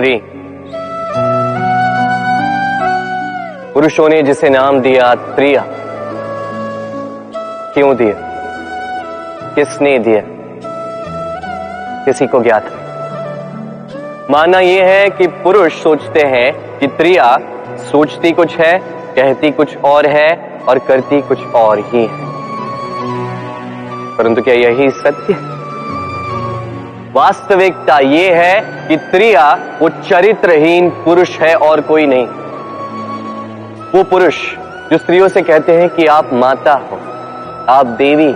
स्त्री, पुरुषों ने जिसे नाम दिया त्रिया, क्यों दिया, किसने दिया, किसी को ज्ञात है? मानना यह है कि पुरुष सोचते हैं कि त्रिया सोचती कुछ है, कहती कुछ और है और करती कुछ और ही है। परंतु क्या यही सत्य है? वास्तविकता यह है कि त्रिया वो चरित्रहीन पुरुष है और कोई नहीं। वो पुरुष जो स्त्रियों से कहते हैं कि आप माता हो, आप देवी,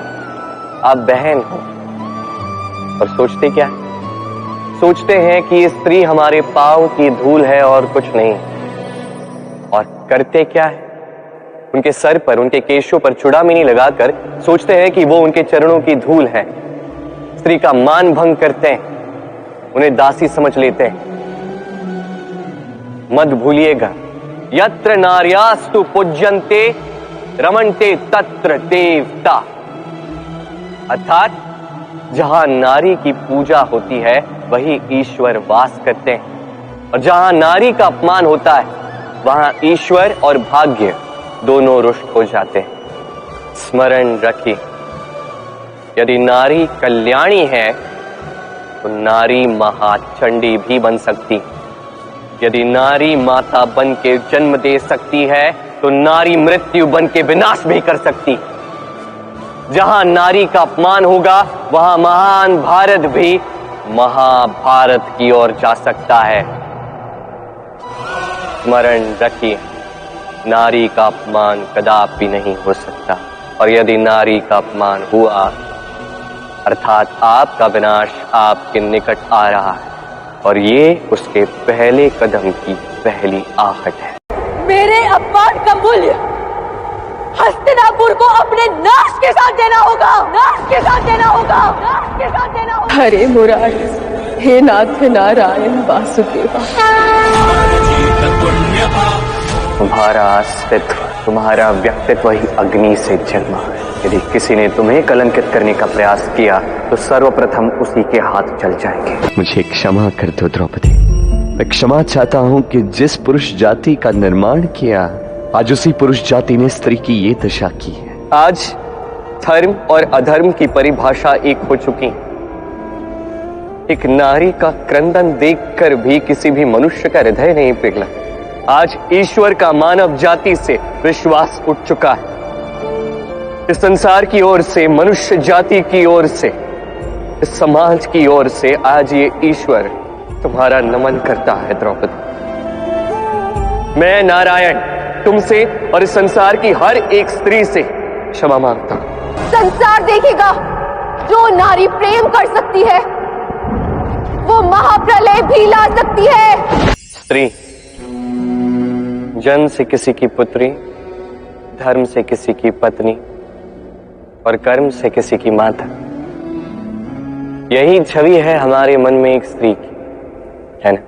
आप बहन हो, और सोचते क्या है? सोचते हैं कि ये स्त्री हमारे पांव की धूल है और कुछ नहीं। और करते क्या है? उनके सर पर, उनके केशों पर चूड़ामणि लगाकर सोचते हैं कि वो उनके चरणों की धूल है। स्त्री का मान भंग करते हैं, उन्हें दासी समझ लेते हैं। मत भूलिएगा, यत्र नार्यास्तु पूज्यन्ते रमन्ते तत्र देवता, अर्थात जहां नारी की पूजा होती है वही ईश्वर वास करते हैं, और जहां नारी का अपमान होता है वहां ईश्वर और भाग्य दोनों रुष्ट हो जाते हैं। स्मरण रखिए, यदि नारी कल्याणी है तो नारी महाचंडी भी बन सकती। यदि नारी माता बन के जन्म दे सकती है तो नारी मृत्यु बन के विनाश भी कर सकती। जहां नारी का अपमान होगा वहां महान भारत भी महाभारत की ओर जा सकता है। स्मरण रखिए, नारी का अपमान कदापि नहीं हो सकता, और यदि नारी का अपमान हुआ अर्थात आपका विनाश आपके निकट आ रहा है, और ये उसके पहले कदम की पहली आहट है। मेरे अपमान का मूल्य हस्तिनापुर को अपने नाश के साथ देना होगा, नाश के साथ देना होगा, नाश के साथ देना होगा। हरे मुरारी, हे नाथ नारायण वासुदेवा। तुम्हारा अस्तित्व, तुम्हारा व्यक्तित्व ही अग्नि से जन्मा है। यदि किसी ने तुम्हें कलंकित करने का प्रयास किया तो सर्वप्रथम उसी के हाथ जल जाएंगे। मुझे क्षमा कर दो द्रौपदी। मैं क्षमा चाहता हूँ कि जिस पुरुष जाति का निर्माण किया, आज उसी पुरुष जाति ने स्त्री की ये दशा की है। आज धर्म और अधर्म की परिभाषा एक हो चुकी। एक नारी का क्रंदन देखकर भी किसी भी मनुष्य का हृदय नहीं पिघला। आज ईश्वर का मानव जाति से विश्वास उठ चुका है। इस संसार की ओर से, मनुष्य जाति की ओर से, इस समाज की ओर से आज ये ईश्वर तुम्हारा नमन करता है द्रौपदी। मैं नारायण तुमसे और इस संसार की हर एक स्त्री से क्षमा मांगता हूं। संसार देखेगा, जो नारी प्रेम कर सकती है वो महाप्रलय भी ला सकती है। स्त्री जन्म से किसी की पुत्री, धर्म से किसी की पत्नी और कर्म से किसी की माता। यही छवि है हमारे मन में एक स्त्री की, है ना?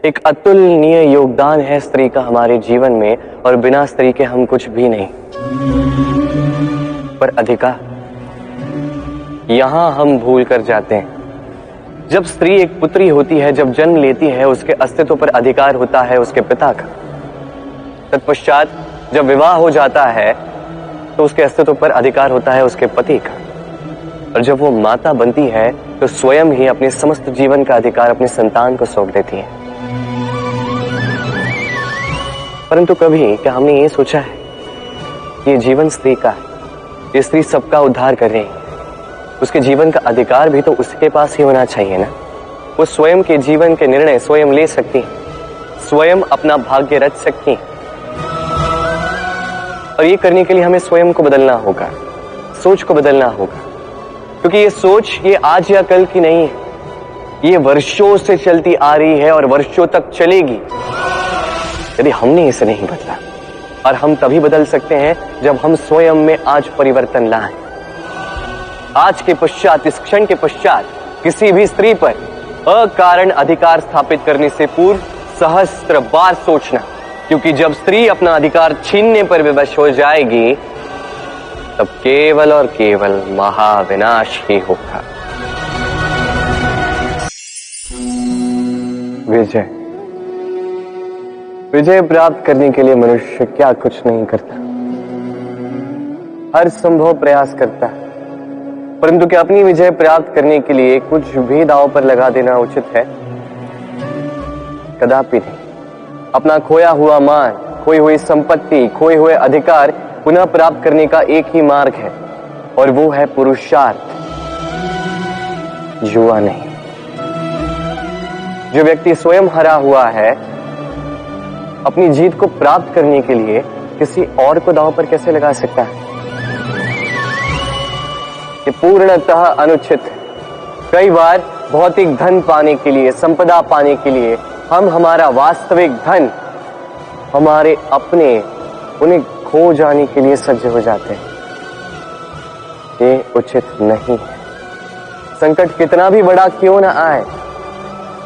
एक अतुलनीय योगदान है स्त्री का हमारे जीवन में, और बिना स्त्री के हम कुछ भी नहीं। पर अधिकार, यहां हम भूल कर जाते हैं। जब स्त्री एक पुत्री होती है, जब जन्म लेती है, उसके अस्तित्व पर अधिकार होता है उसके पिता का। तत्पश्चात जब विवाह हो जाता है तो उसके अस्तित्व पर अधिकार होता है उसके पति का, और जब वो माता बनती है तो स्वयं ही अपने समस्त जीवन का अधिकार अपने संतान को सौंप देती है। परंतु कभी क्या हमने ये सोचा है कि ये जीवन स्त्री का है, ये स्त्री सबका उद्धार कर रही है, उसके जीवन का अधिकार भी तो उसके पास ही होना चाहिए ना। वो स्वयं के जीवन के निर्णय स्वयं ले सकती है, स्वयं अपना भाग्य रच सकती है, और ये करने के लिए हमें स्वयं को बदलना होगा, सोच को बदलना होगा। क्योंकि ये सोच ये आज या कल की नहीं है, ये वर्षों से चलती आ रही है और वर्षों तक चलेगी यदि हमने इसे नहीं बदला। और हम तभी बदल सकते हैं जब हम स्वयं में आज परिवर्तन लाएं। आज के पश्चात, इस क्षण के पश्चात किसी भी स्त्री पर अकारण अधिकार स्थापित करने से पूर्व सहस्त्र बार सोचना, क्योंकि जब स्त्री अपना अधिकार छीनने पर विवश हो जाएगी तब केवल और केवल महाविनाश ही होगा। विजय। विजय प्राप्त करने के लिए मनुष्य क्या कुछ नहीं करता, हर संभव प्रयास करता है, परंतु क्या अपनी विजय प्राप्त करने के लिए कुछ भी दांव पर लगा देना उचित है? कदापि नहीं। अपना खोया हुआ मान, खोई हुई संपत्ति, खोए हुए अधिकार पुनः प्राप्त करने का एक ही मार्ग है, और वो है पुरुषार्थ, जुआ नहीं। जो व्यक्ति स्वयं हरा हुआ है, अपनी जीत को प्राप्त करने के लिए किसी और को दांव पर कैसे लगा सकता है? ये पूर्णतः अनुचित है। कई बार भौतिक धन पाने के लिए, संपदा पाने के लिए हम हमारा वास्तविक धन, हमारे अपने, उन्हें खो जाने के लिए सज्ज हो जाते हैं। ये उचित नहीं है। संकट कितना भी बड़ा क्यों ना आए,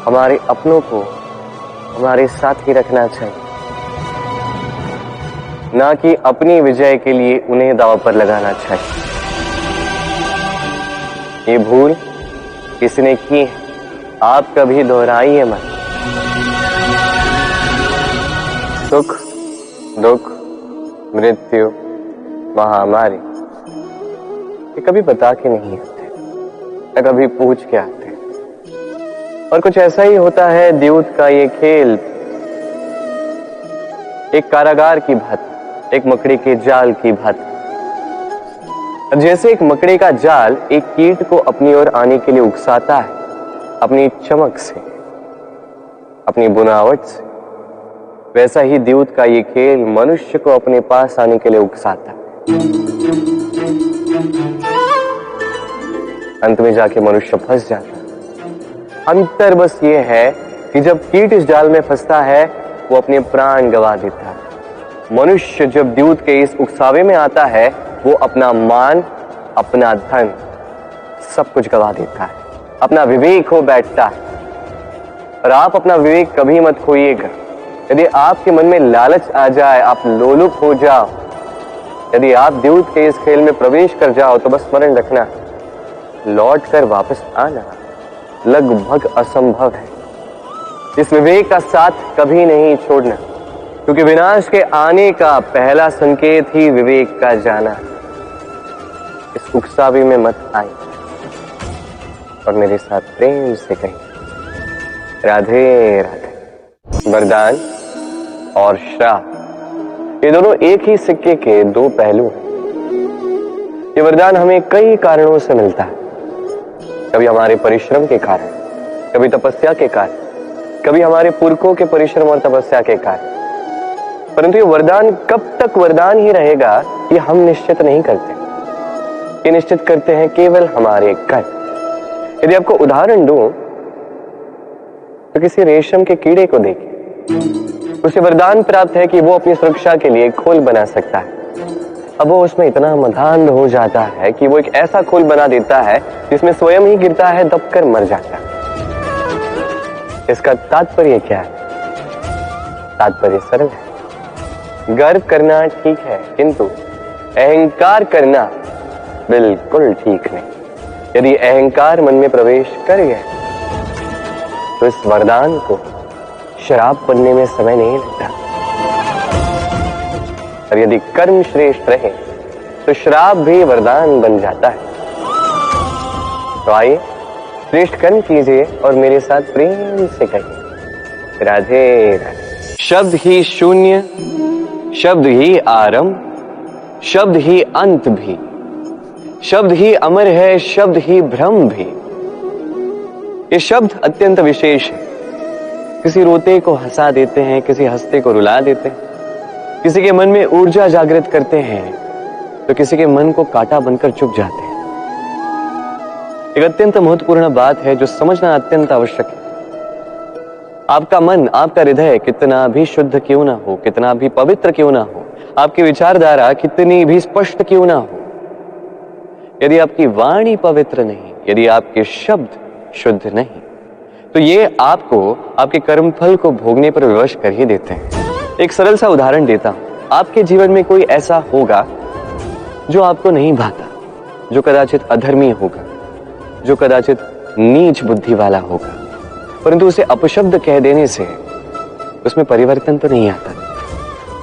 हमारे अपनों को हमारे साथ ही रखना चाहिए, ना कि अपनी विजय के लिए उन्हें दांव पर लगाना चाहिए। ये भूल किसने की है, आप कभी दोहराइए मत। सुख, दुख, मृत्यु, महामारी ये कभी बता के नहीं आते, या कभी पूछ के आते। और कुछ ऐसा ही होता है द्यूत का ये खेल, एक कारागार की भांति, एक मकड़ी के जाल की भांति। जैसे एक मकड़ी का जाल एक कीट को अपनी ओर आने के लिए उकसाता है, अपनी चमक से, अपनी बुनावट से, वैसा ही द्यूत का ये खेल मनुष्य को अपने पास आने के लिए उकसाता है। अंत में जाके मनुष्य फंस जाता है। अंतर बस ये है कि जब कीट इस जाल में फंसता है, वो अपने प्राण गंवा देता है। मनुष्य जब द्यूत के इस उकसावे में आता है, वो अपना मान, अपना धन, सब कुछ गंवा देता है, अपना विवेक खो बैठता है। और आप अपना विवेक कभी मत खोइएगा। यदि आपके मन में लालच आ जाए, आप लोलुप हो जाओ, यदि आप द्यूत के इस खेल में प्रवेश कर जाओ, तो बस स्मरण रखना, लौट कर वापस आना लगभग असंभव है। इस विवेक का साथ कभी नहीं छोड़ना, क्योंकि विनाश के आने का पहला संकेत ही विवेक का जाना। इस उकसावे में मत आए और मेरे साथ प्रेम से कहिए, राधे राधे। वरदान और श्राप ये दोनों एक ही सिक्के के दो पहलू हैं। ये वरदान हमें कई कारणों से मिलता है, कभी हमारे परिश्रम के कारण, कभी तपस्या के कारण, कभी हमारे पुरखों के परिश्रम और तपस्या के कारण। परंतु ये वरदान कब तक वरदान ही रहेगा, ये हम निश्चित नहीं करते। ये निश्चित करते हैं केवल हमारे कर्म। यदि आपको उदाहरण दूं, तो किसी रेशम के कीड़े को देखिए, उसे वरदान प्राप्त है कि वो अपनी सुरक्षा के लिए खोल बना सकता है। अब वो उसमें इतना मधांध हो जाता है कि वो एक ऐसा खोल बना देता है जिसमें स्वयं ही गिरता है, दबकर मर जाता है। इसका तात्पर्य क्या है? तात्पर्य सरल है। गर्व करना ठीक है, किंतु अहंकार करना बिल्कुल ठीक नहीं। यदि अहंकार मन में प्रवेश कर गया, तो इस वरदान को श्राप बनने में समय नहीं लगता। और यदि कर्म श्रेष्ठ रहे, तो श्राप भी वरदान बन जाता है। तो आइए श्रेष्ठ कर्म कीजिए और मेरे साथ प्रेम से कहिए, राधे राधे। शब्द ही शून्य, शब्द ही आरंभ, शब्द ही अंत भी, शब्द ही अमर है, शब्द ही भ्रम भी। ये शब्द अत्यंत विशेष है। किसी रोते को हंसा देते हैं, किसी हंसते को रुला देते हैं, किसी के मन में ऊर्जा जागृत करते हैं, तो किसी के मन को कांटा बनकर चुभ जाते हैं। एक अत्यंत महत्वपूर्ण बात है जो समझना अत्यंत आवश्यक है। आपका मन, आपका हृदय कितना भी शुद्ध क्यों ना हो, कितना भी पवित्र क्यों ना हो, आपकी विचारधारा कितनी भी स्पष्ट क्यों ना हो, यदि आपकी वाणी पवित्र नहीं, यदि आपके शब्द शुद्ध नहीं, तो ये आपको आपके कर्मफल को भोगने पर विवश कर ही देते हैं। एक सरल सा उदाहरण देता हूं। आपके जीवन में कोई ऐसा होगा जो आपको नहीं भाता, जो कदाचित अधर्मी होगा, जो कदाचित नीच बुद्धि वाला होगा, परंतु उसे अपशब्द कह देने से उसमें परिवर्तन तो नहीं आता,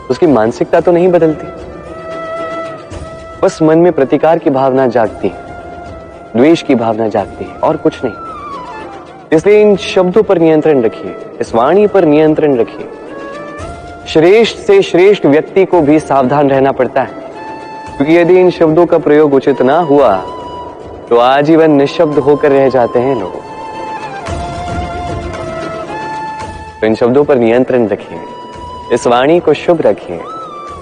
उसकी मानसिकता तो नहीं बदलती, बस मन में प्रतिकार की भावना जागती है, द्वेष की भावना जागती है और कुछ नहीं। इसलिए इन शब्दों पर नियंत्रण रखिए, इस वाणी पर नियंत्रण रखिए। श्रेष्ठ से श्रेष्ठ व्यक्ति को भी सावधान रहना पड़ता है, क्योंकि यदि इन शब्दों का प्रयोग उचित ना हुआ तो आजीवन निःशब्द होकर रह जाते हैं लोग। तो इन शब्दों पर नियंत्रण रखिए, इस वाणी को शुभ रखिए,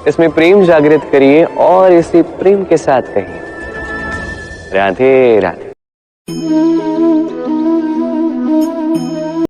इसमें प्रेम जागृत करिए और इसे प्रेम के साथ कहिए। राधे राधे।